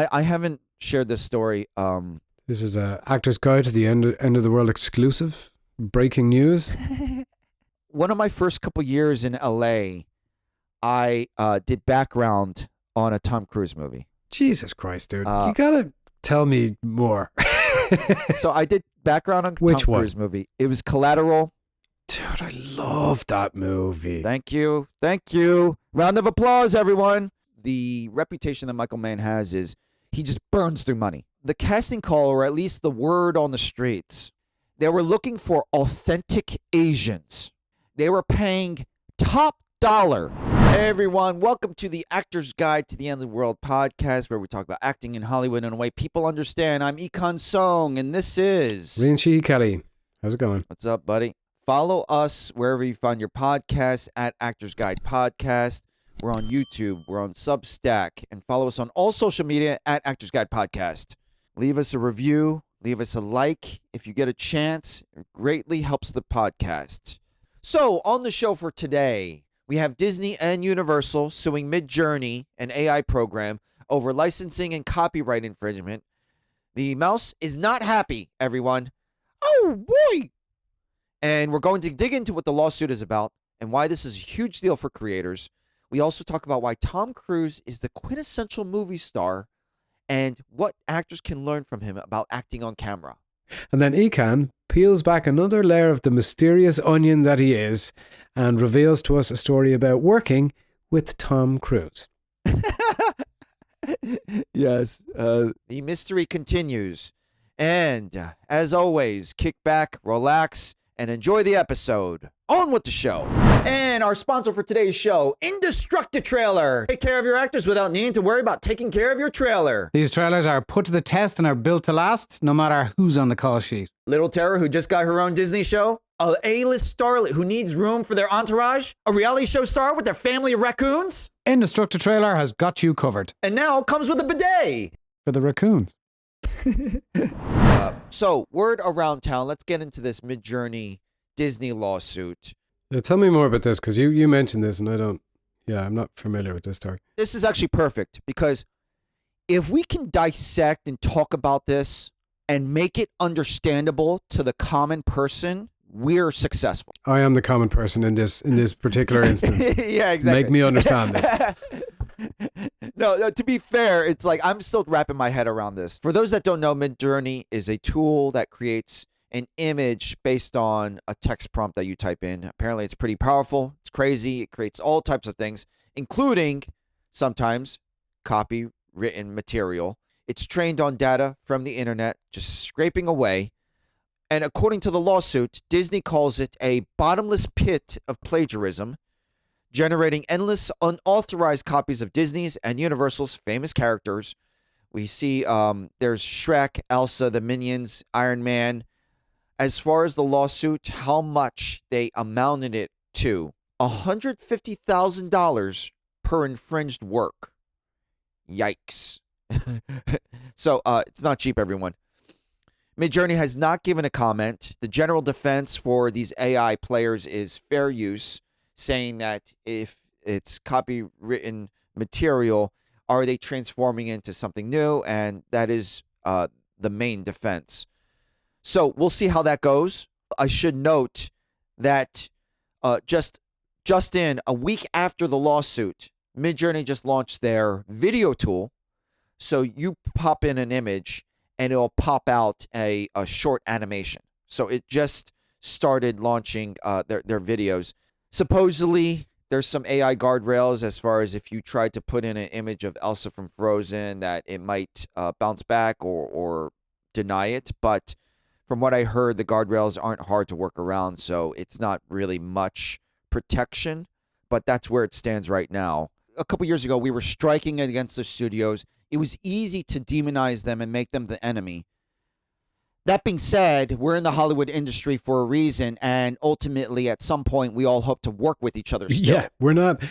I haven't shared this story. This is a Actor's Guide to the End of the World exclusive. Breaking news. One of my first couple years in LA, I did background on a Tom Cruise movie. Jesus Christ, dude. You gotta tell me more. So I did background on Which Tom one? Cruise movie. It was Collateral. Dude, I love that movie. Thank you. Round of applause, everyone. The reputation that Michael Mann has is he just burns through money. The casting call, or at least the word on the streets, they were looking for authentic Asians. They were paying top dollar. Hey everyone, welcome to the Actor's Guide to the End of the World podcast, where we talk about acting in Hollywood in a way people understand. I'm Ikon Song, and this is Rían Kelly. How's it going? What's up, buddy? Follow us wherever you find your podcasts at Actor's Guide Podcast. We're on YouTube, we're on Substack, and follow us on all social media at Actor's Guide Podcast. Leave us a review, leave us a like if you get a chance. It greatly helps the podcast. So, on the show for today, we have Disney and Universal suing Midjourney, an AI program, over licensing and copyright infringement. The mouse is not happy, everyone. Oh, boy! And we're going to dig into what the lawsuit is about and why this is a huge deal for creators. We also talk about why Tom Cruise is the quintessential movie star and what actors can learn from him about acting on camera. And then Ikon peels back another layer of the mysterious onion that he is and reveals to us a story about working with Tom Cruise. Yes. The mystery continues. And as always, kick back, relax, and enjoy the episode. On with the show. And our sponsor for today's show, Indestructible Trailer. Take care of your actors without needing to worry about taking care of your trailer. These trailers are put to the test and are built to last, no matter who's on the call sheet. Little Tara, who just got her own Disney show. A A-list starlet who needs room for their entourage. A reality show star with their family of raccoons. Indestructible Trailer has got you covered. And now comes with a bidet. For the raccoons. So, word around town. Let's get into this Midjourney Disney lawsuit. Tell me more about this, because you mentioned this and I'm not familiar with this story. This is actually perfect, because if we can dissect and talk about this and make it understandable to the common person, we're successful. I am the common person in this particular instance. Yeah, exactly. Make me understand this. No, to be fair, it's like I'm still wrapping my head around this. For those that don't know, Midjourney is a tool that creates an image based on a text prompt that you type in. Apparently, it's pretty powerful. It's crazy. It creates all types of things, including sometimes copywritten material. It's trained on data from the internet, just scraping away. And according to the lawsuit, Disney calls it a bottomless pit of plagiarism, generating endless unauthorized copies of Disney's and Universal's famous characters. We see there's Shrek, Elsa, the Minions, Iron Man. As far as the lawsuit, how much they amounted it to, $150,000 per infringed work. Yikes. So it's not cheap, everyone. Midjourney has not given a comment. The general defense for these AI players is fair use, saying that if it's copywritten material, are they transforming into something new? And that is the main defense. So we'll see how that goes. I should note that just in a week after the lawsuit, Midjourney just launched their video tool. So you pop in an image and it'll pop out a short animation. So it just started launching their videos. Supposedly, there's some AI guardrails as far as if you tried to put in an image of Elsa from Frozen that it might bounce back or deny it. But from what I heard, the guardrails aren't hard to work around, so it's not really much protection. But that's where it stands right now. A couple years ago, we were striking against the studios. It was easy to demonize them and make them the enemy. That being said, we're in the Hollywood industry for a reason, and ultimately, at some point, we all hope to work with each other still. Yeah, we're not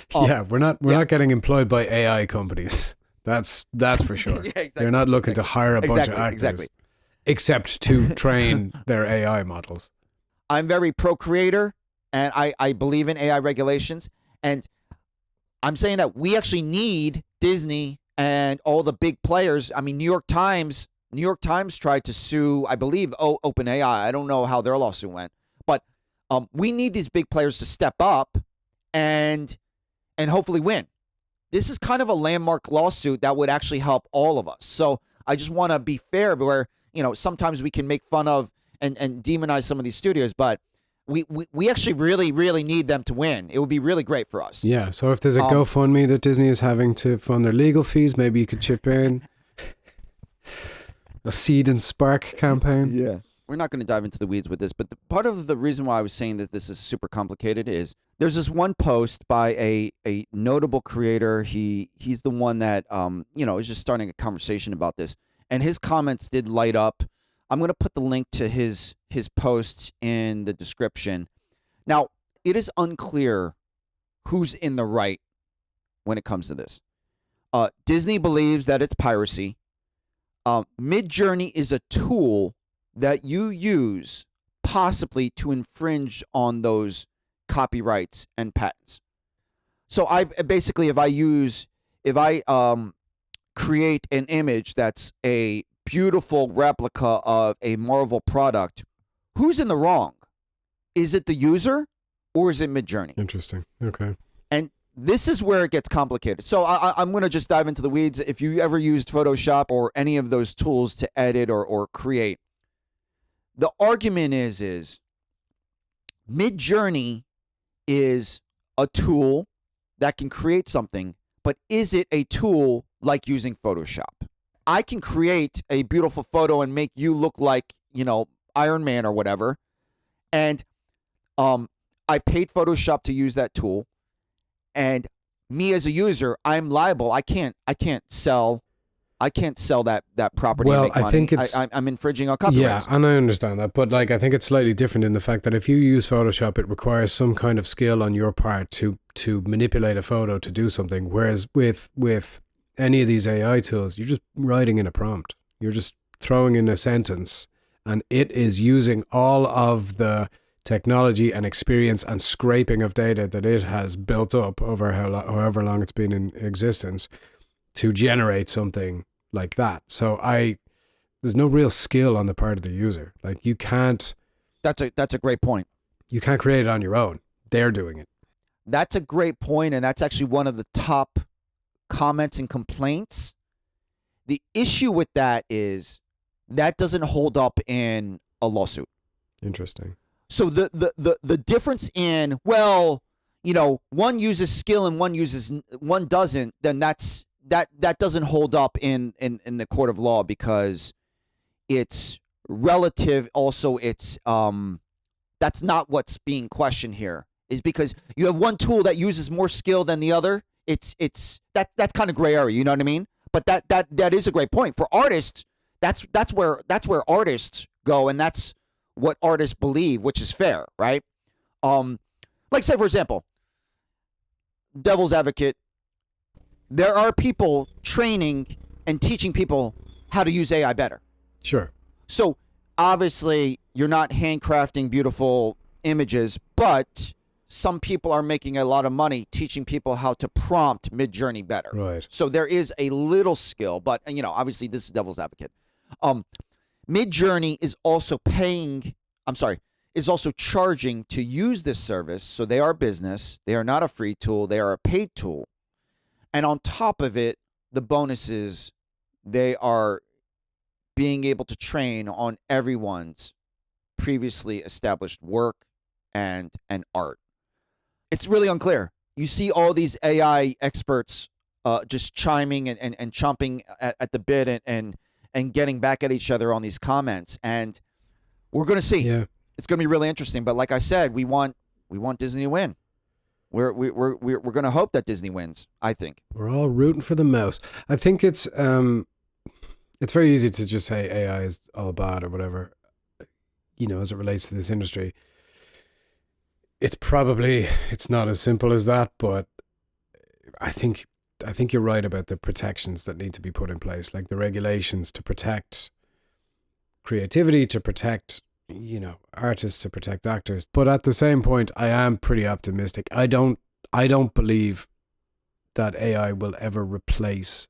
getting employed by AI companies. That's for sure. Yeah, exactly. They're not looking to hire a bunch of actors. Exactly. Except to train their AI models. I'm very pro-creator, and I believe in AI regulations. And I'm saying that we actually need Disney and all the big players. I mean, New York Times tried to sue, I believe, OpenAI. I don't know how their lawsuit went, but we need these big players to step up and hopefully win. This is kind of a landmark lawsuit that would actually help all of us. So I just want to be fair, where sometimes we can make fun of and demonize some of these studios, but we actually really, really need them to win. It would be really great for us. Yeah, so if there's a GoFundMe that Disney is having to fund their legal fees, maybe you could chip in. A Seed and Spark campaign. Yeah. We're not going to dive into the weeds with this, but part of the reason why I was saying that this is super complicated is there's this one post by a notable creator. He's the one that is just starting a conversation about this, and his comments did light up. I'm going to put the link to his post in the description. Now, it is unclear who's in the right when it comes to this. Disney believes that it's piracy. Midjourney is a tool that you use possibly to infringe on those copyrights and patents. So I basically, if I create an image that's a beautiful replica of a Marvel product, who's in the wrong? Is it the user or is it Midjourney? Interesting. Okay. And this is where it gets complicated. So I'm going to just dive into the weeds. If you ever used Photoshop or any of those tools to edit or create, the argument is Midjourney is a tool that can create something, but is it a tool like using Photoshop? I can create a beautiful photo and make you look like, Iron Man or whatever. And I paid Photoshop to use that tool. And me as a user, I'm liable. I can't sell that property. Well, and make money. I think I'm infringing on copyrights. Yeah, and I understand that, but I think it's slightly different in the fact that if you use Photoshop, it requires some kind of skill on your part to manipulate a photo to do something. Whereas with any of these AI tools, you're just writing in a prompt. You're just throwing in a sentence, and it is using all of the technology and experience and scraping of data that it has built up over however long it's been in existence to generate something like that. So there's no real skill on the part of the user. Like you can't. That's a great point. You can't create it on your own. They're doing it. That's a great point, and that's actually one of the top comments and complaints. The issue with that is that doesn't hold up in a lawsuit. Interesting. So the difference in, one uses skill and one doesn't, then that doesn't hold up in the court of law because it's relative. Also, it's that's not what's being questioned here. Is because you have one tool that uses more skill than the other. That's kind of gray area. You know what I mean? But that is a great point for artists. That's where artists go, and that's what artists believe, which is fair, right? Like say for example, devil's advocate, there are people training and teaching people how to use AI better. Sure. So obviously you're not handcrafting beautiful images, but some people are making a lot of money teaching people how to prompt Midjourney better. Right. So there is a little skill, but obviously this is devil's advocate. Midjourney is also charging to use this service. So they are a business. They are not a free tool. They are a paid tool. And on top of it, the bonus is they are being able to train on everyone's previously established work and art. It's really unclear. You see all these AI experts just chiming and chomping at the bit and getting back at each other on these comments, and we're going to see. Yeah. It's going to be really interesting. But like I said, we want Disney to win. We're going to hope that Disney wins. I think we're all rooting for the mouse. I think it's very easy to just say AI is all bad or whatever. As it relates to this industry, it's not as simple as that. But I think you're right about the protections that need to be put in place, like the regulations to protect creativity, to protect, artists, to protect actors. But at the same point, I am pretty optimistic. I don't believe that AI will ever replace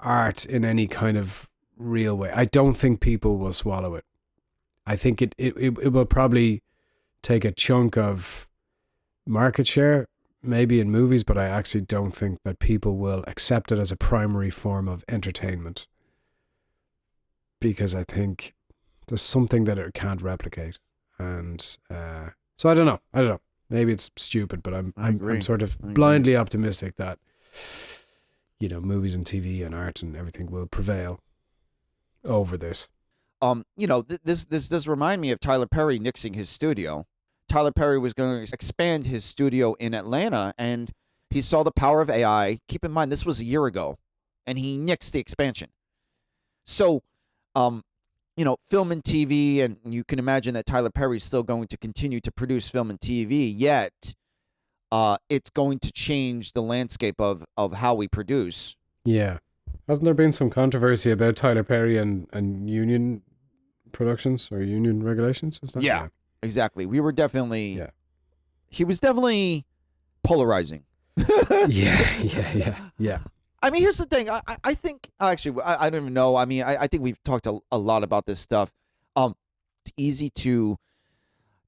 art in any kind of real way. I don't think people will swallow it. I think it will probably take a chunk of market share, maybe in movies, but I actually don't think that people will accept it as a primary form of entertainment, because I think there's something that it can't replicate. And so I don't know. Maybe it's stupid, but I'm sort of blindly optimistic that, movies and TV and art and everything will prevail over this. This does remind me of Tyler Perry nixing his studio. Tyler Perry was going to expand his studio in Atlanta, and he saw the power of AI. Keep in mind, this was a year ago, and he nixed the expansion. So, film and TV, and you can imagine that Tyler Perry is still going to continue to produce film and TV, yet it's going to change the landscape of how we produce. Yeah. Hasn't there been some controversy about Tyler Perry and union productions or union regulations? Is that? Yeah, exactly. We were definitely... Yeah. He was definitely polarizing. Yeah. I mean, here's the thing. I think, actually, I don't even know. I mean, I think we've talked a lot about this stuff. It's easy to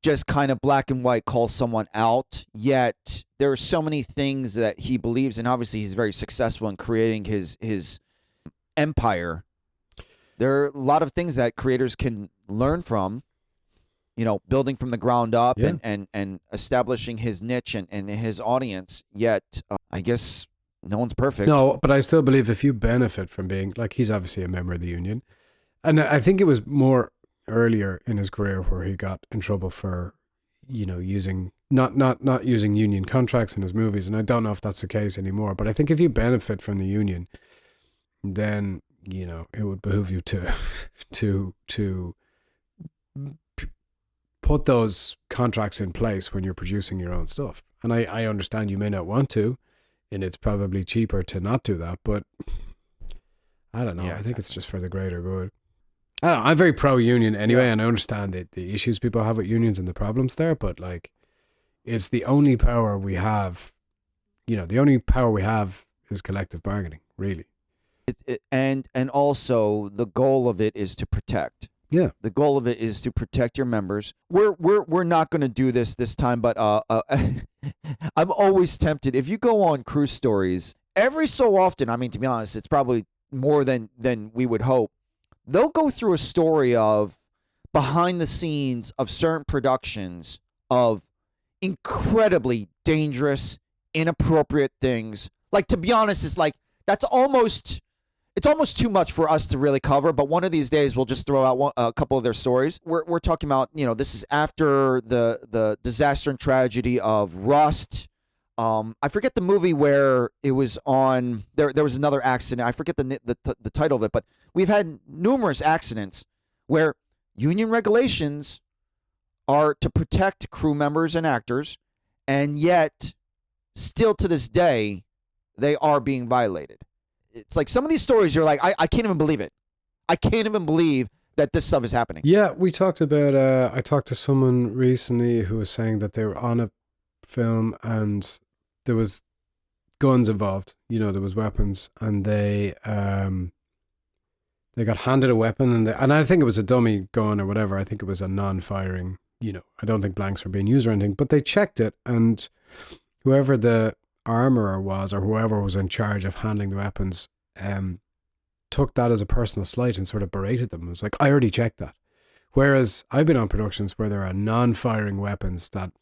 just kind of black and white call someone out, yet there are so many things that he believes in. Obviously, he's very successful in creating his empire. There are a lot of things that creators can learn from, building from the ground up and establishing his niche and his audience, yet I guess... no one's perfect. No, but I still believe if you benefit from being, like, he's obviously a member of the union. And I think it was more earlier in his career where he got in trouble for, using, not using union contracts in his movies. And I don't know if that's the case anymore. But I think if you benefit from the union, then, it would behoove you to put those contracts in place when you're producing your own stuff. And I understand you may not want to, and it's probably cheaper to not do that, but I don't know. I think it's just for the greater good. I don't know. I'm very pro-union anyway, and I understand the issues people have with unions and the problems there, but, like, it's the only power we have. The only power we have is collective bargaining, really. And also the goal of it is to protect. Yeah. The goal of it is to protect your members. We're not going to do this time, but I'm always tempted. If you go on cruise stories, every so often, I mean, to be honest, it's probably more than we would hope, they'll go through a story of behind the scenes of certain productions of incredibly dangerous, inappropriate things. Like, to be honest, it's like, it's almost too much for us to really cover, but one of these days we'll just throw out a couple of their stories. We're talking about, this is after the disaster and tragedy of Rust. I forget the movie where it was on. There was another accident. I forget the title of it, but we've had numerous accidents where union regulations are to protect crew members and actors, and yet still to this day they are being violated. It's like some of these stories, you're like, I can't even believe it. I can't even believe that this stuff is happening. Yeah, we talked about, I talked to someone recently who was saying that they were on a film and there was guns involved, there was weapons, and they got handed a weapon, and I think it was a dummy gun or whatever. I think it was a non-firing, I don't think blanks were being used or anything, but they checked it, and whoever the armorer was, or whoever was in charge of handling the weapons, took that as a personal slight and sort of berated them. It was like, I already checked that. Whereas I've been on productions where there are non-firing weapons that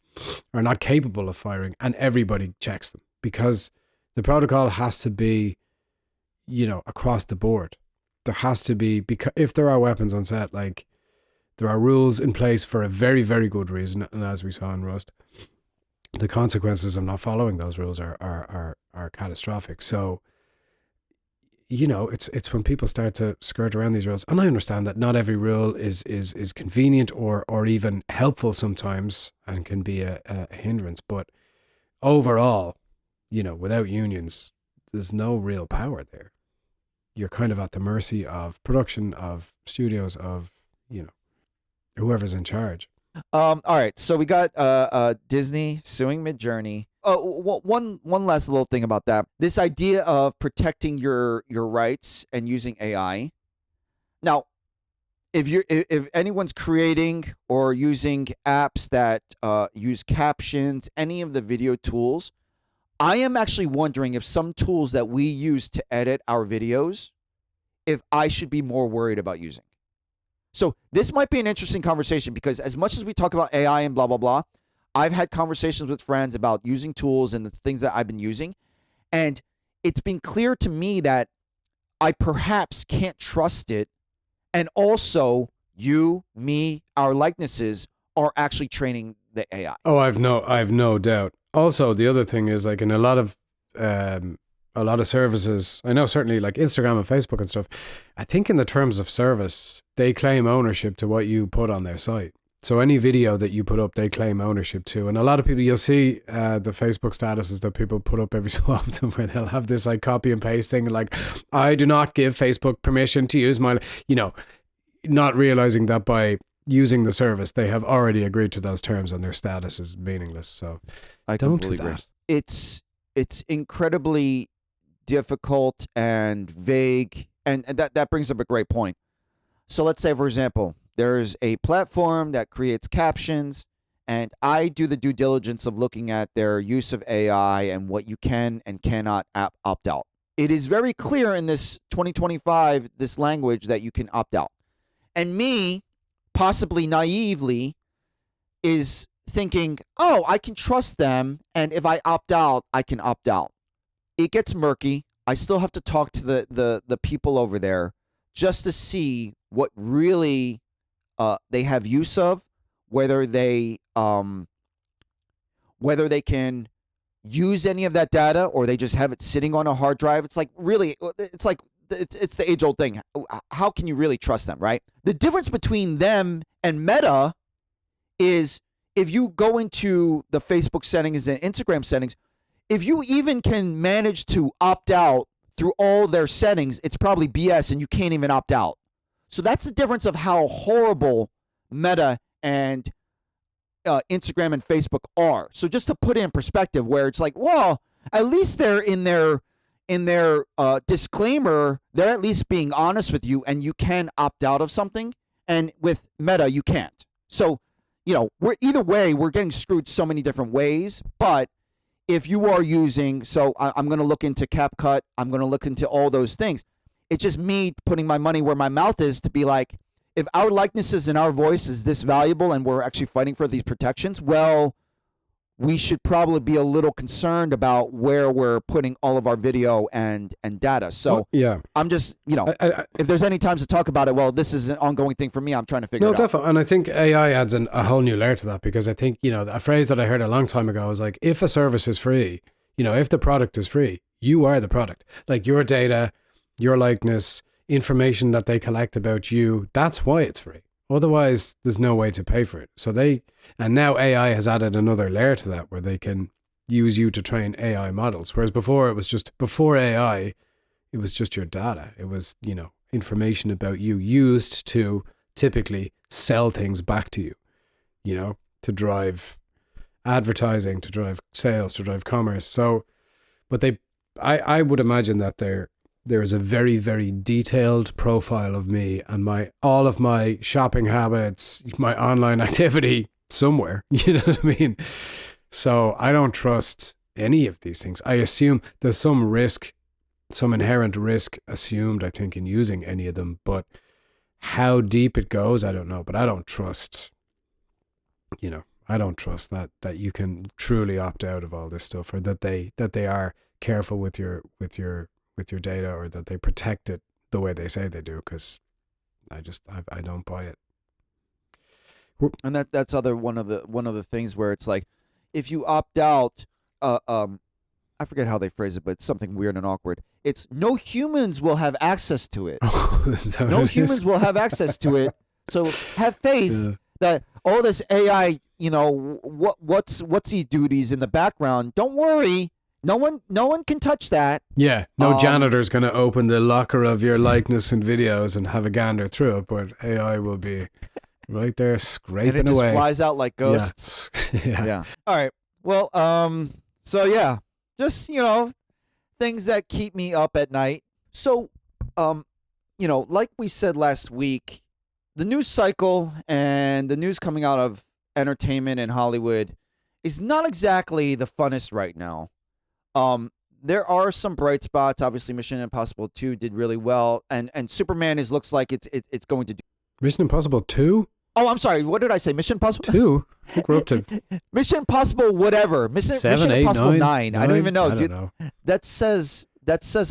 are not capable of firing, and everybody checks them because the protocol has to be, across the board. There has to be, because if there are weapons on set, like, there are rules in place for a very, very good reason, and as we saw in Rust, the consequences of not following those rules are catastrophic. So, it's when people start to skirt around these rules, and I understand that not every rule is convenient or even helpful sometimes, and can be a hindrance. But overall, without unions, there's no real power there. You're kind of at the mercy of production, of studios, of whoever's in charge. All right, so we got Disney suing Midjourney. one last little thing about that. This idea of protecting your rights and using AI. Now, if anyone's creating or using apps that use captions, any of the video tools, I am actually wondering if some tools that we use to edit our videos, if I should be more worried about using. So this might be an interesting conversation, because as much as we talk about AI and blah, blah, blah, I've had conversations with friends about using tools and the things that I've been using. And it's been clear to me that I perhaps can't trust it. And also, you, me, our likenesses are actually training the AI. Oh, I've no doubt. Also, the other thing is, like, in a lot of services, I know certainly like Instagram and Facebook and stuff, I think in the terms of service, they claim ownership to what you put on their site. So any video that you put up, they claim ownership to. And a lot of people, you'll see the Facebook statuses that people put up every so often, where they'll have this like copy and paste thing, like, I do not give Facebook permission to use my, not realizing that by using the service, they have already agreed to those terms and their status is meaningless. So I don't completely do agree. that. It's incredibly difficult and vague, and that brings up a great point. So let's say, for example, there's a platform that creates captions, and I do the due diligence of looking at their use of AI and what you can and cannot opt out. It is very clear in this 2025, this language, that you can opt out. And me, possibly naively, is thinking, oh, I can trust them, and if I opt out, I can opt out. It gets murky. I still have to talk to the people over there just to see what really they have use of, whether they can use any of that data, or they just have it sitting on a hard drive. It's like, really, it's like it's the age-old thing. How can you really trust them, right? The difference between them and Meta is, if you go into the Facebook settings and Instagram settings, if you even can manage to opt out through all their settings, it's probably BS and you can't even opt out. So that's the difference of how horrible Meta and Instagram and Facebook are. So just to put it in perspective, where it's like, well, at least they're in their disclaimer, they're at least being honest with you, and you can opt out of something. And with Meta, you can't. So, we're either way, we're getting screwed so many different ways. But if you are using, so I'm going to look into CapCut, I'm going to look into all those things. It's just me putting my money where my mouth is, to be like, if our likenesses and our voice is this valuable and we're actually fighting for these protections, well, we should probably be a little concerned about where we're putting all of our video and data. So yeah, I'm just, if there's any times to talk about it, well, this is an ongoing thing for me. I'm trying to figure it out. No, definitely. And I think AI adds a whole new layer to that, because I think, a phrase that I heard a long time ago was like, if a service is free, if the product is free, you are the product. Like, your data, your likeness, information that they collect about you, that's why it's free. Otherwise, there's no way to pay for it. And now AI has added another layer to that, where they can use you to train AI models. Whereas before AI, it was just your data. It was, information about you used to typically sell things back to you, to drive advertising, to drive sales, to drive commerce. So, but I would imagine that there is a very, very detailed profile of me and all of my shopping habits, my online activity somewhere, you know what I mean? So I don't trust any of these things. I assume there's some risk, some inherent risk assumed, I think, in using any of them, but how deep it goes, I don't know. But I don't trust, I don't trust that you can truly opt out of all this stuff, or that they are careful with your data, or that they protect it the way they say they do, because I don't buy it. And that's one of the things where it's like, if you opt out, I forget how they phrase it, but it's something weird and awkward. It's no humans will have access to it. No humans will have access to it. So have faith that all this AI, what's these duties in the background. Don't worry. No one can touch that. Yeah, no janitor's going to open the locker of your likeness and videos and have a gander through it, but AI will be right there scraping away. And it just flies out like ghosts. Yeah. All right. Well, So yeah, just things that keep me up at night. So, like we said last week, the news cycle and the news coming out of entertainment and Hollywood is not exactly the funnest right now. Um, there are some bright spots. Obviously, Mission Impossible 2 did really well, and Superman looks like it's going to do. Mission Impossible 2? Oh, I'm sorry. What did I say? Mission Impossible 2? I think we're up to Mission Impossible whatever. Mission 7, 8, Impossible 9. 9. I don't even know. I don't know. That says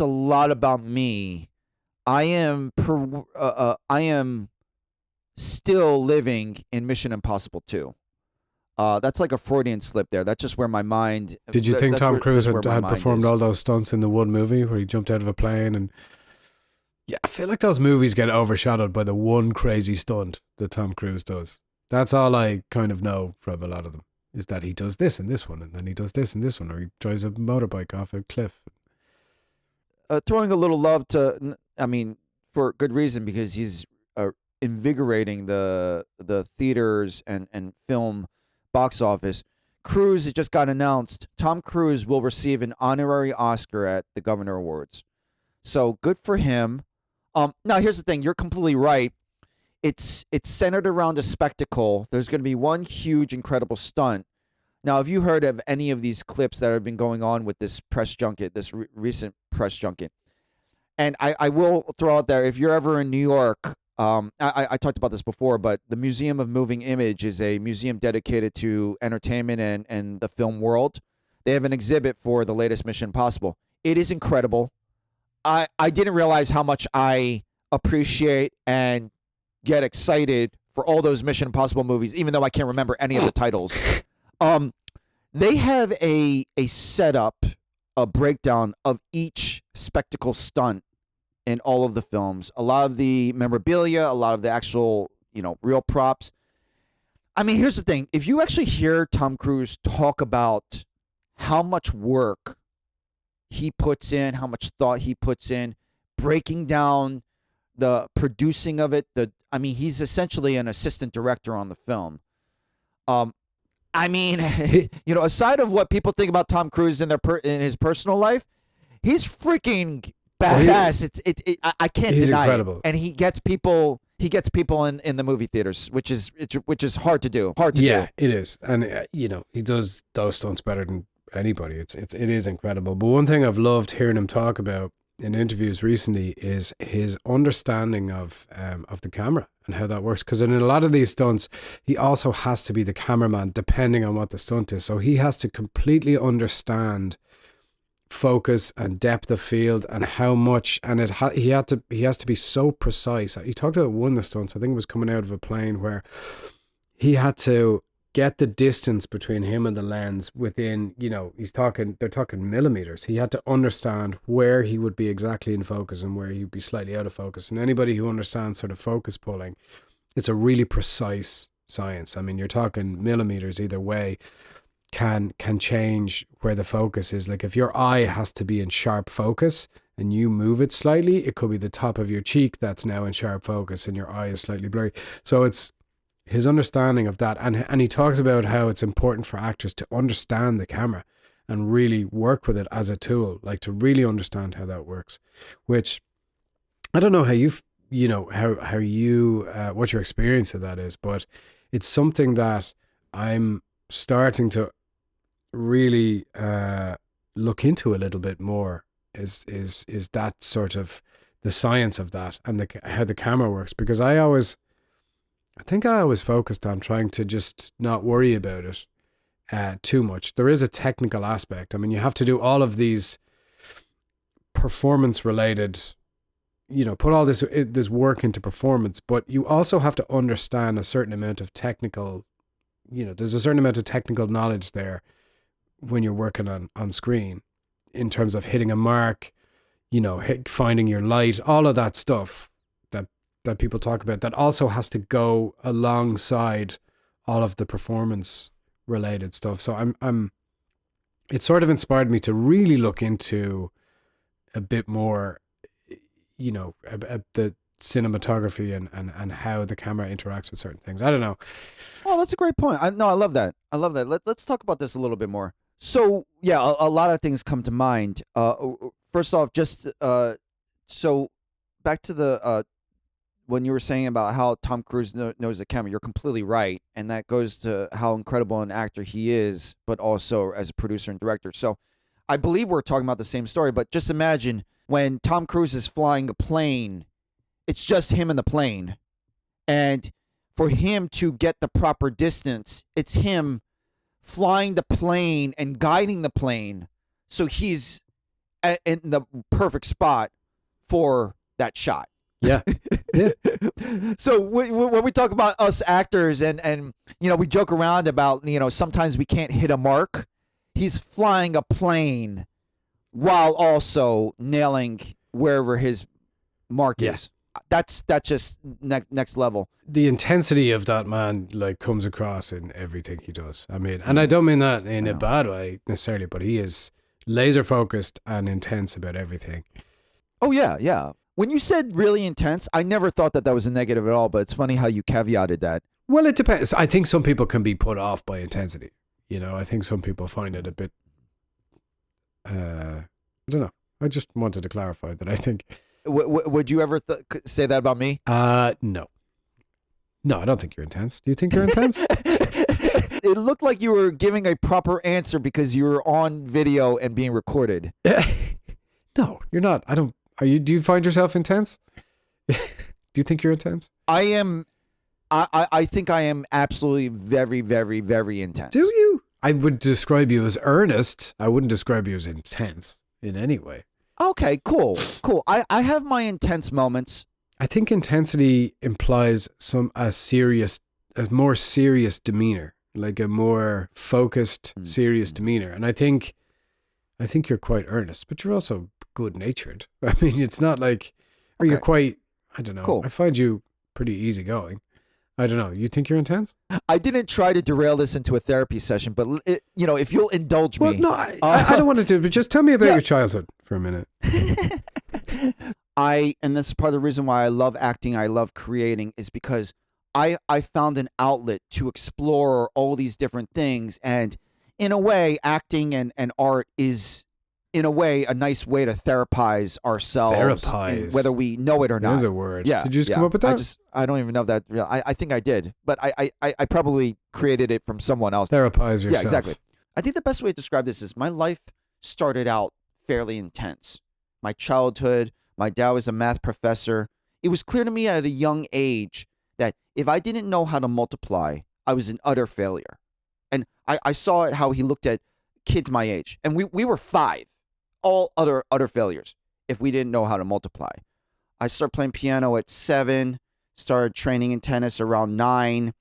a lot about me. I am still living in Mission Impossible 2. That's like a Freudian slip there. That's just where my mind. Did you think Tom Cruise had mind performed is. all those stunts in the one movie where he jumped out of a plane? And yeah, I feel like those movies get overshadowed by the one crazy stunt that Tom Cruise does. That's all I kind of know from a lot of them, is that he does this in this one, and then he does this in this one, or he drives a motorbike off a cliff. Throwing a little love to, for good reason, because he's invigorating the theaters and film box office. Cruise, it just got announced. Tom Cruise will receive an honorary Oscar at the Governor Awards. So good for him. Now here's the thing. You're completely right. It's centered around a spectacle. There's going to be one huge, incredible stunt. Now, have you heard of any of these clips that have been going on with this press junket, this recent press junket? And I will throw out there, if you're ever in New York, I talked about this before, but the Museum of Moving Image is a museum dedicated to entertainment and the film world. They have an exhibit for the latest Mission Impossible. It is incredible. I didn't realize how much I appreciate and get excited for all those Mission Impossible movies, even though I can't remember any of the titles. They have a setup, a breakdown of each spectacle stunt in all of the films. A lot of the memorabilia, a lot of the actual, real props. Here's the thing. If you actually hear Tom Cruise talk about how much work he puts in, how much thought he puts in, breaking down the producing of it, he's essentially an assistant director on the film. Aside of what people think about Tom Cruise in his personal life, he's freaking badass. I can't he's deny incredible. it. And he gets people in the movie theaters, which is hard to do. Yeah, it is. And he does those stunts better than anybody. It is incredible. But one thing I've loved hearing him talk about in interviews recently is his understanding of the camera and how that works. Because in a lot of these stunts, he also has to be the cameraman depending on what the stunt is. So he has to completely understand focus and depth of field and how much. And he has to be so precise. He talked about one of the stunts. I think it was coming out of a plane where he had to get the distance between him and the lens within, they're talking millimeters. He had to understand where he would be exactly in focus and where he'd be slightly out of focus. And anybody who understands sort of focus pulling, it's a really precise science. You're talking millimeters either way can change where the focus is. Like if your eye has to be in sharp focus and you move it slightly, it could be the top of your cheek that's now in sharp focus and your eye is slightly blurry. So it's his understanding of that, and he talks about how it's important for actors to understand the camera and really work with it as a tool, like to really understand how that works. Which I don't know how what your experience of that is, but it's something that I'm starting to really look into a little bit more. Is that sort of the science of that and how the camera works? Because I think I always focused on trying to just not worry about it too much. There is a technical aspect. You have to do all of these performance related, put all this work into performance, but you also have to understand a certain amount of technical, there's a certain amount of technical knowledge there when you're working on screen in terms of hitting a mark, finding your light, all of that stuff that people talk about, that also has to go alongside all of the performance related stuff. So it sort of inspired me to really look into a bit more, the cinematography and how the camera interacts with certain things. I don't know. Oh, that's a great point. I love that. Let's talk about this a little bit more. So yeah, a lot of things come to mind. First off, just so back to the when you were saying about how Tom Cruise knows the camera, you're completely right, and that goes to how incredible an actor he is, but also as a producer and director. So I believe we're talking about the same story, but just imagine when Tom Cruise is flying a plane, it's just him and the plane, and for him to get the proper distance, it's him flying the plane and guiding the plane so he's in the perfect spot for that shot. Yeah. Yeah. So when we talk about us actors and we joke around about sometimes we can't hit a mark, he's flying a plane while also nailing wherever his mark is. That's just next level. The intensity of that man comes across in everything he does. I mean, and I don't mean that in a bad way necessarily, but he is laser focused and intense about everything. Oh yeah. When you said really intense, I never thought that was a negative at all, but it's funny how you caveated that. Well, it depends. I think some people can be put off by intensity. I think some people find it a bit, I don't know. I just wanted to clarify that I think. Would you ever say that about me? No. No, I don't think you're intense. Do you think you're intense? It looked like you were giving a proper answer because you were on video and being recorded. No, you're not. I don't. Do you find yourself intense? Do you think you're intense? I am. I think I am absolutely very, very, very intense. Do you? I would describe you as earnest. I wouldn't describe you as intense in any way. Okay, cool. I have my intense moments. I think intensity implies a more serious demeanor, like a more focused, serious demeanor. And I think you're quite earnest, but you're also good natured. I mean, it's not like, or you're quite, I don't know. Cool. I find you pretty easygoing. I don't know. You think you're intense? I didn't try to derail this into a therapy session, but if you'll indulge me. Well, no, I don't want to do it, but just tell me about your childhood for a minute. And this is part of the reason why I love acting, I love creating, is because I found an outlet to explore all these different things. And in a way, acting and art is, in a way, a nice way to therapize ourselves. Whether we know it or not. There's a word. Yeah. Did you just come up with that? I don't even know if that. I think I did, but I probably created it from someone else. Therapize yourself. Yeah, exactly. I think the best way to describe this is my life started out fairly intense. My childhood, my dad was a math professor. It was clear to me at a young age that if I didn't know how to multiply, I was an utter failure. And I saw it how he looked at kids my age. And we were 5, all utter failures if we didn't know how to multiply. I started playing piano at 7, started training in tennis around 9,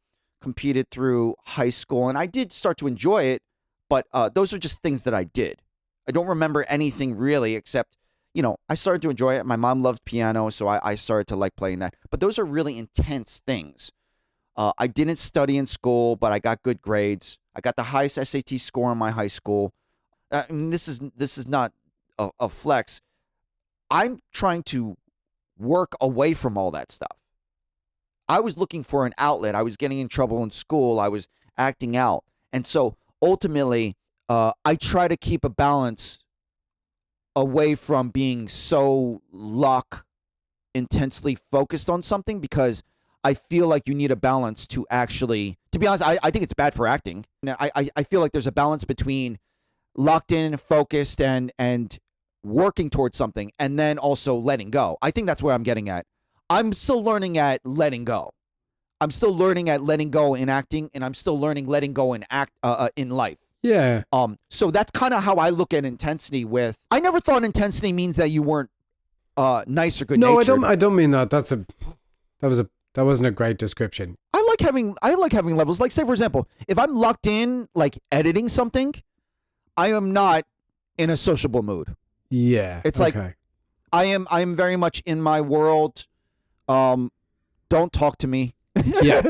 competed through high school, and I did start to enjoy it, but those are just things that I did. I don't remember anything really except, I started to enjoy it. My mom loved piano, so I started to like playing that. But those are really intense things. I didn't study in school, but I got good grades. I got the highest SAT score in my high school. This is not a flex. I'm trying to work away from all that stuff. I was looking for an outlet. I was getting in trouble in school. I was acting out. And so ultimately, I try to keep a balance away from being so intensely focused on something, because I feel like you need a balance to actually, to be honest, I think it's bad for acting. I feel like there's a balance between locked in, focused, and working towards something, and then also letting go. I think that's where I'm getting at. I'm still learning at letting go. I'm still learning at letting go in acting, and I'm still learning letting go in in life. Yeah. So that's kind of how I look at intensity. I never thought intensity means that you weren't nice or good natured. No, I don't mean that. That wasn't a great description. I like having levels. Like, say for example, if I'm locked in like editing something, I am not in a sociable mood. Yeah. It's like I am very much in my world. Don't talk to me. Yeah.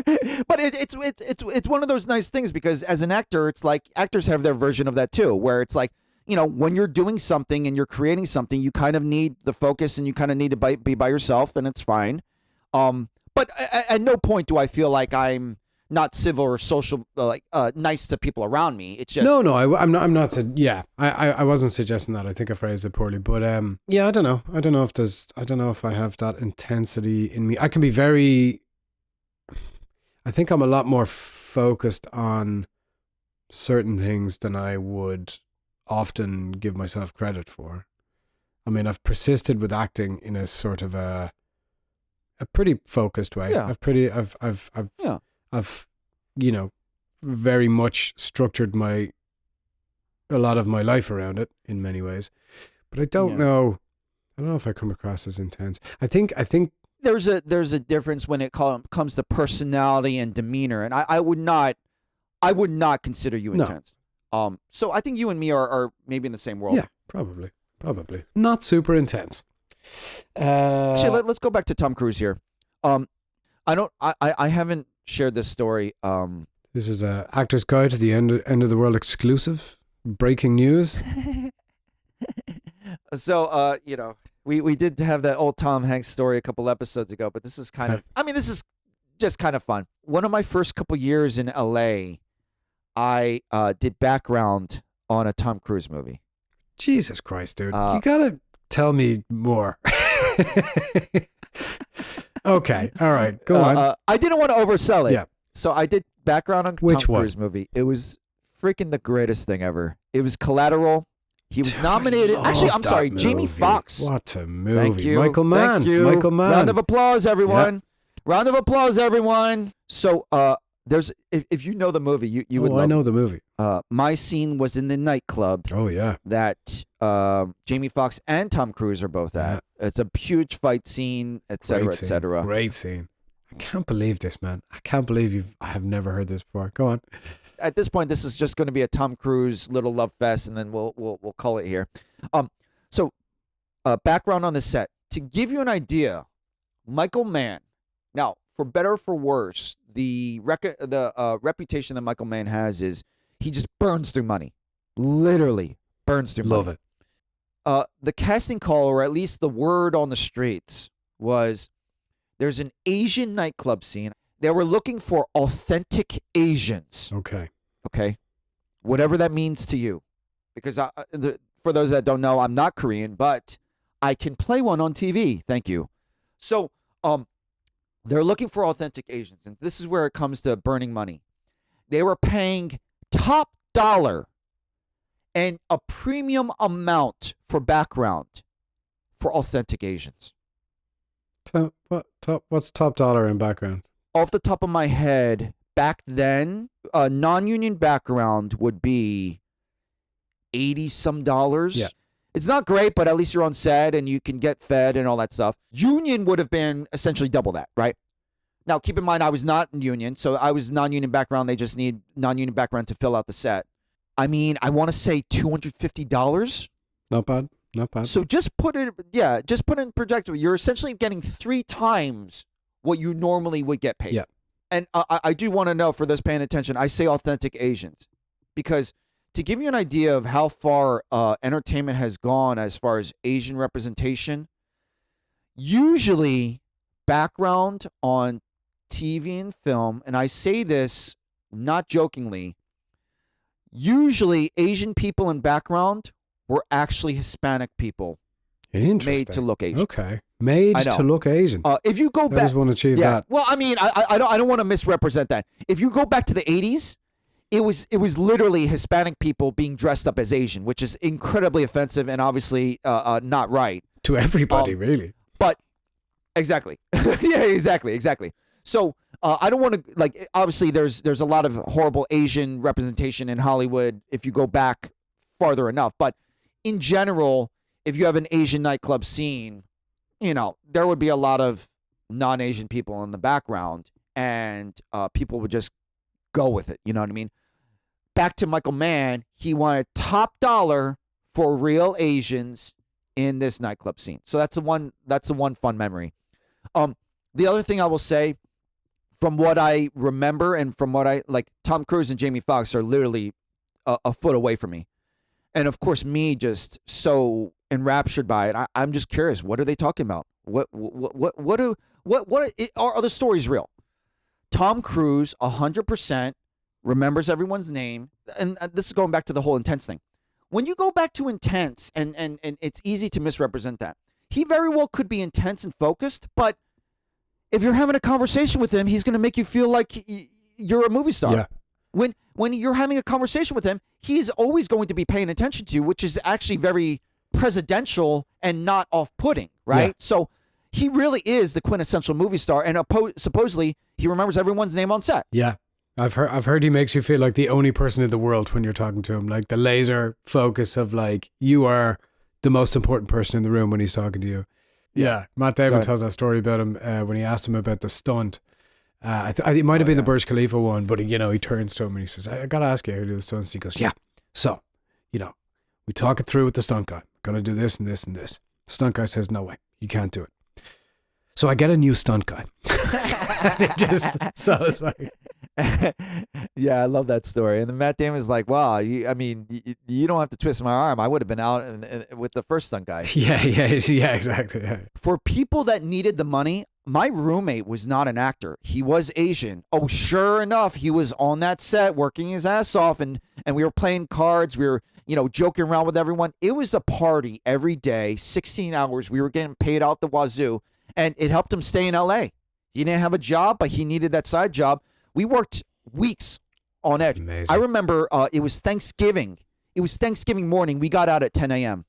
But it's one of those nice things, because as an actor, it's like actors have their version of that too, where it's like, when you're doing something and you're creating something, you kind of need the focus and you kind of need to be by yourself, and it's fine. But at no point do I feel like I'm not civil or social, nice to people around me. It's just No, I'm not. Yeah, I wasn't suggesting that. I think I phrased it poorly, but yeah, I don't know. I don't know if I have that intensity in me. I can be very. I think I'm a lot more focused on certain things than I would often give myself credit for. I mean, I've persisted with acting in a sort of a pretty focused way. Yeah. I've very much structured a lot of my life around it in many ways. But I don't know if I come across as intense. I think there's a difference when it comes to personality and demeanor, and I would not consider you intense. So I think you and me are maybe in the same world. Yeah, probably not super intense. Actually, let's go back to Tom Cruise here. I haven't shared this story. This is a Actor's Guide to the End of the World exclusive. Breaking news. So, we did have that old Tom Hanks story a couple episodes ago, but this is this is just kind of fun. One of my first couple years in LA, I did background on a Tom Cruise movie. Jesus Christ, dude. You gotta tell me more. Okay, all right, go on. I didn't want to oversell it. Yeah. So I did background on Which Tom one? Cruise movie. It was freaking the greatest thing ever. It was Collateral. He was nominated. Actually, I'm sorry, Jamie Foxx. What a movie. Thank you. Michael Mann. Thank you. Michael Mann. Round of applause, everyone. Round of applause, everyone. So, there's if you know the movie, you would love I know the movie. my scene was in the nightclub Oh, yeah. that Jamie Foxx and Tom Cruise are both at. It's a huge fight scene, etc., Great scene. etc. Great scene. I can't believe this, man. I can't believe I have never heard this before. Go on. At this point, this is just going to be a Tom Cruise little love fest, and then we'll call it here. So background on the set to give you an idea. Michael Mann. Now, for better or for worse, the reputation that Michael Mann has is he just burns through money, literally burns through money. Love it. The casting call, or at least the word on the streets, was there's an Asian nightclub scene. They were looking for authentic Asians. Okay. Okay, whatever that means to you, because for those that don't know, I'm not Korean, but I can play one on TV. Thank you. So, they're looking for authentic Asians, and this is where it comes to burning money. They were paying top dollar and a premium amount for background for authentic Asians. What's top dollar in background? Off the top of my head, back then, a non-union background would be $80-some. Yeah. It's not great, but at least you're on set and you can get fed and all that stuff. Union would have been essentially double that, right? Now, keep in mind, I was not in union, so I was non-union background. They just need non-union background to fill out the set. I mean, I want to say $250. Not bad. Not bad. So just put it in perspective. You're essentially getting 3 times what you normally would get paid. Yeah. And I do want to know, for those paying attention, I say authentic Asians because to give you an idea of how far entertainment has gone as far as Asian representation, usually background on TV and film, and I say this not jokingly, usually Asian people in background were actually Hispanic people Interesting. made to look Asian. Okay. Made I know. to look Asian. If you go I back, just want to achieve yeah. that. Well, I mean, I don't want to misrepresent that. If you go back to the 80s, it was literally Hispanic people being dressed up as Asian, which is incredibly offensive and obviously not right. To everybody, really. But exactly, yeah, exactly. So I don't want to obviously there's a lot of horrible Asian representation in Hollywood if you go back farther enough. But in general, if you have an Asian nightclub scene, there would be a lot of non-Asian people in the background, and people would just go with it. You know what I mean? Back to Michael Mann, he wanted top dollar for real Asians in this nightclub scene. So that's the one fun memory. The other thing I will say, from what I remember and from what Tom Cruise and Jamie Foxx are literally a foot away from me. And of course, me just so enraptured by it. I'm just curious. What are they talking about? What are the stories real? Tom Cruise 100% remembers everyone's name, and this is going back to the whole Intense thing. When you go back to Intense, and it's easy to misrepresent that. He very well could be intense and focused, but if you're having a conversation with him, he's going to make you feel like you're a movie star. Yeah. When you're having a conversation with him, he's always going to be paying attention to you, which is actually very presidential and not off-putting, right? Yeah. So he really is the quintessential movie star, and supposedly he remembers everyone's name on set. Yeah. I've heard he makes you feel like the only person in the world when you're talking to him. Like the laser focus of like, you are the most important person in the room when he's talking to you. Yeah. Matt Damon tells that story about him when he asked him about the stunt. It might have been the Burj Khalifa one, but he turns to him and he says, I got to ask you how to do the stunts. He goes, yeah. So, we talk it through with the stunt guy. Going to do this and this and this. The stunt guy says, no way, you can't do it. So I get a new stunt guy. So it's like, yeah, I love that story. And then Matt Damon's like, wow, you don't have to twist my arm. I would have been out with the first stunt guy. Yeah, exactly. Yeah. For people that needed the money, my roommate was not an actor. He was Asian. Oh, sure enough, he was on that set working his ass off, and we were playing cards. We were, joking around with everyone. It was a party every day, 16 hours. We were getting paid out the wazoo, and it helped him stay in LA. He didn't have a job, but he needed that side job. We worked weeks on edge. Amazing. I remember it was Thanksgiving. It was Thanksgiving morning. We got out at 10 a.m.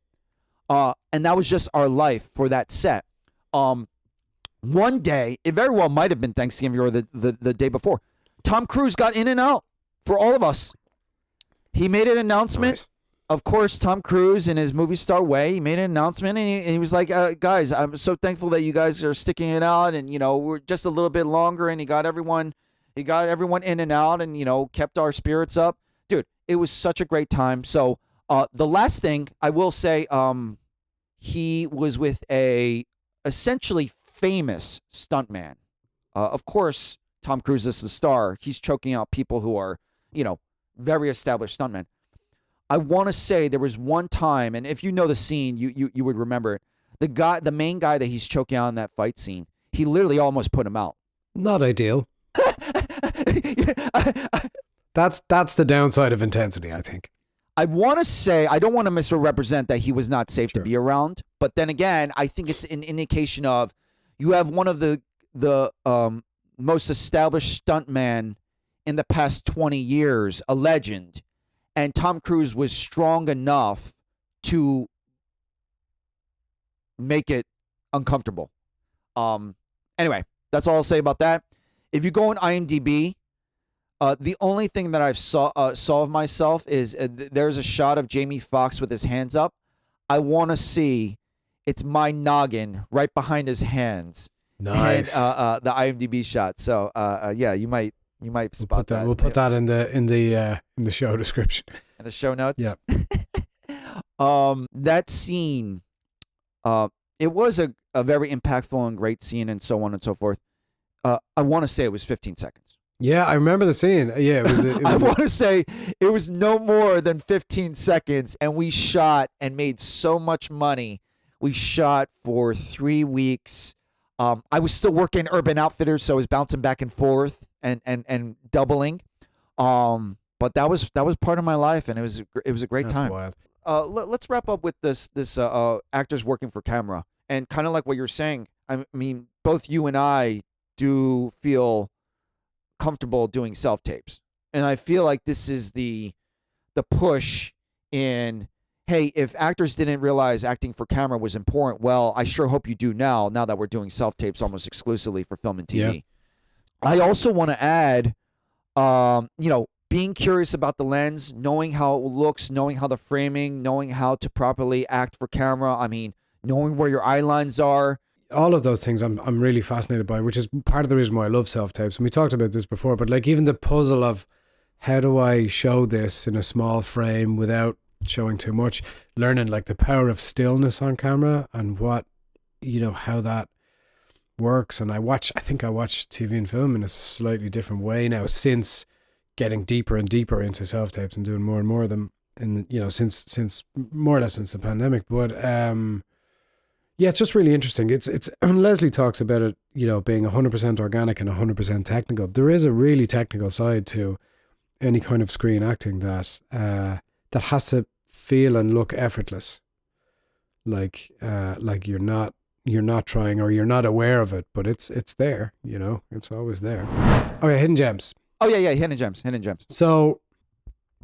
And that was just our life for that set. One day, it very well might have been Thanksgiving or the day before, Tom Cruise got in and out for all of us. He made an announcement. Nice. Of course, Tom Cruise, in his movie star way, he made an announcement, and he was like, guys, I'm so thankful that you guys are sticking it out, and, we're just a little bit longer, and he got everyone in and out, and, kept our spirits up. Dude, it was such a great time. So the last thing I will say, he was with a essentially famous stuntman. Of course, Tom Cruise is the star. He's choking out people who are, very established stuntmen. I want to say there was one time, and if you know the scene, you would remember it. The main guy that he's choking out in that fight scene, he literally almost put him out. Not ideal. That's the downside of intensity, I think. I want to say, I don't want to misrepresent that he was not safe to be around, but then again, I think it's an indication of you have one of the most established stuntman in the past 20 years, a legend, and Tom Cruise was strong enough to make it uncomfortable. Anyway, that's all I'll say about that. If you go on IMDb, the only thing that I've saw of myself is there's a shot of Jamie Foxx with his hands up. I want to see it's my noggin right behind his hands. Nice. And, the IMDb shot. So yeah, you might spot that. We'll put that in the show description. In the show notes. Yeah. That scene, it was a very impactful and great scene, and so on and so forth. I want to say it was 15 seconds. Yeah, I remember the scene. Yeah, it was I want to say it was no more than 15 seconds, and we shot and made so much money. We shot for 3 weeks. I was still working Urban Outfitters, so I was bouncing back and forth and doubling. But that was part of my life, and it was a great time. Wild. Let's wrap up with this actors working for camera, and kind of like what you're saying. I mean, both you and I do feel comfortable doing self-tapes, and I feel like this is the push in, hey, if actors didn't realize acting for camera was important, well, I sure hope you do now that we're doing self-tapes almost exclusively for film and TV. Yeah. I also want to add, being curious about the lens, knowing how it looks, knowing how the framing, knowing how to properly act for camera. I mean, knowing where your eye lines are. All of those things I'm really fascinated by, which is part of the reason why I love self-tapes. And we talked about this before, but like even the puzzle of how do I show this in a small frame without showing too much, learning like the power of stillness on camera and what, how that works. And I think I watch TV and film in a slightly different way now since getting deeper and deeper into self-tapes and doing more and more of them, and since more or less since the pandemic. But Yeah, it's just really interesting. It's Leslie talks about it, being 100% organic and 100% technical. There is a really technical side to any kind of screen acting that has to feel and look effortless. Like you're not trying, or you're not aware of it, but it's there, it's always there. Oh yeah, hidden gems. Oh yeah, hidden gems. So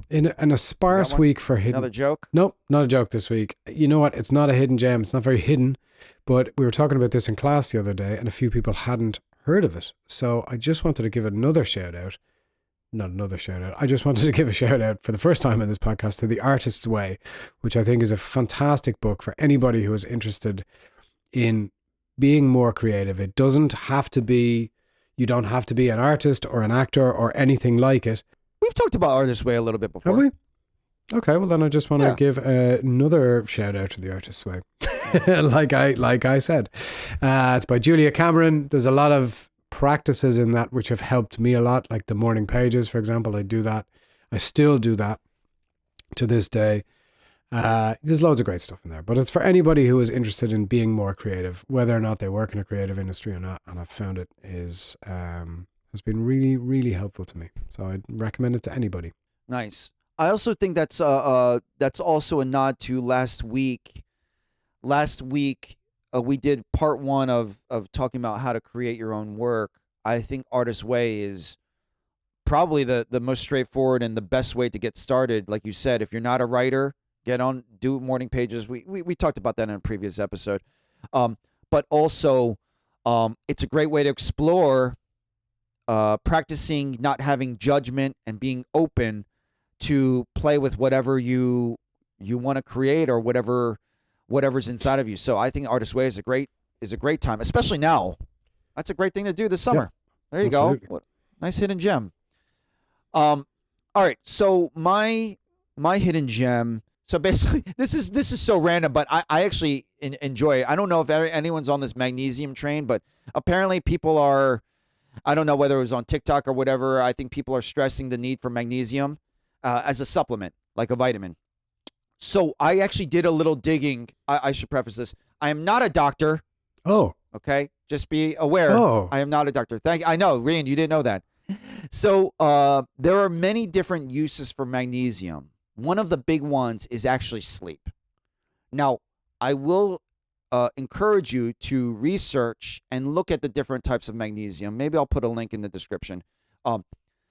in a sparse week for hidden. Another joke? Nope, not a joke this week. You know what? It's not a hidden gem. It's not very hidden, but we were talking about this in class the other day, and a few people hadn't heard of it. So I just wanted to give another shout out. Not another shout out. I just wanted to give a shout out for the first time in this podcast to The Artist's Way, which I think is a fantastic book for anybody who is interested in being more creative. It doesn't have to be, you don't have to be an artist or an actor or anything like it. We've talked about Artist's Way a little bit before. Have we? Okay, well then I just want to give another shout out to The Artist's Way. like I said. It's by Julia Cameron. There's a lot of practices in that which have helped me a lot, like the morning pages, for example. I do that. I still do that to this day. There's loads of great stuff in there, but it's for anybody who is interested in being more creative, whether or not they work in a creative industry or not. And I've found it has been really, really helpful to me. So I'd recommend it to anybody. Nice. I also think that's also a nod to last week. Last week, we did part 1 of talking about how to create your own work. I think Artist's Way is probably the most straightforward and the best way to get started. Like you said, if you're not a writer, do morning pages. We talked about that in a previous episode. But also, it's a great way to explore practicing not having judgment and being open to play with whatever you want to create or whatever's inside of you. So I think Artist's Way is a great time, especially now. That's a great thing to do this summer. Yeah, there you absolutely go. Nice hidden gem. All right. So my hidden gem. So basically, this is so random, but I actually enjoy it. I don't know if anyone's on this magnesium train, but apparently people are. I don't know whether it was on TikTok or whatever. I think people are stressing the need for magnesium as a supplement, like a vitamin. So I actually did a little digging. I should preface this. I am not a doctor. Oh. Okay? Just be aware. Oh. I am not a doctor. I know, Rían, you didn't know that. So there are many different uses for magnesium. One of the big ones is actually sleep. Now, I will encourage you to research and look at the different types of magnesium. Maybe I'll put a link in the description.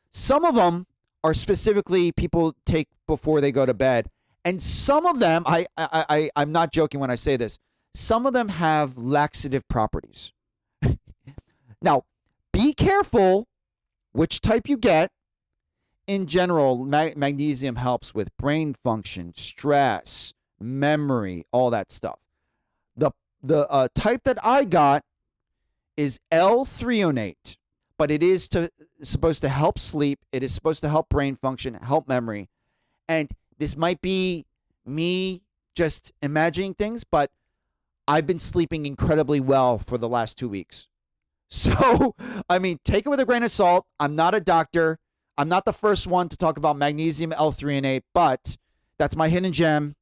Some of them are specifically people take before they go to bed. And some of them, I'm not joking when I say this, some of them have laxative properties. Now, be careful which type you get. In general, magnesium helps with brain function, stress, memory, all that stuff. The type that I got is L-Threonate, but it is supposed to help sleep. It is supposed to help brain function, help memory. And this might be me just imagining things, but I've been sleeping incredibly well for the last 2 weeks. So, I mean, take it with a grain of salt. I'm not a doctor. I'm not the first one to talk about magnesium L-Threonate, but that's my hidden gem.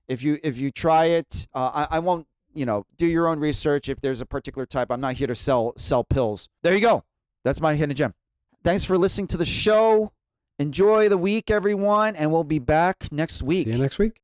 If you try it, I won't, do your own research if there's a particular type. I'm not here to sell pills. There you go. That's my hidden gem. Thanks for listening to the show. Enjoy the week, everyone, and we'll be back next week. See you next week.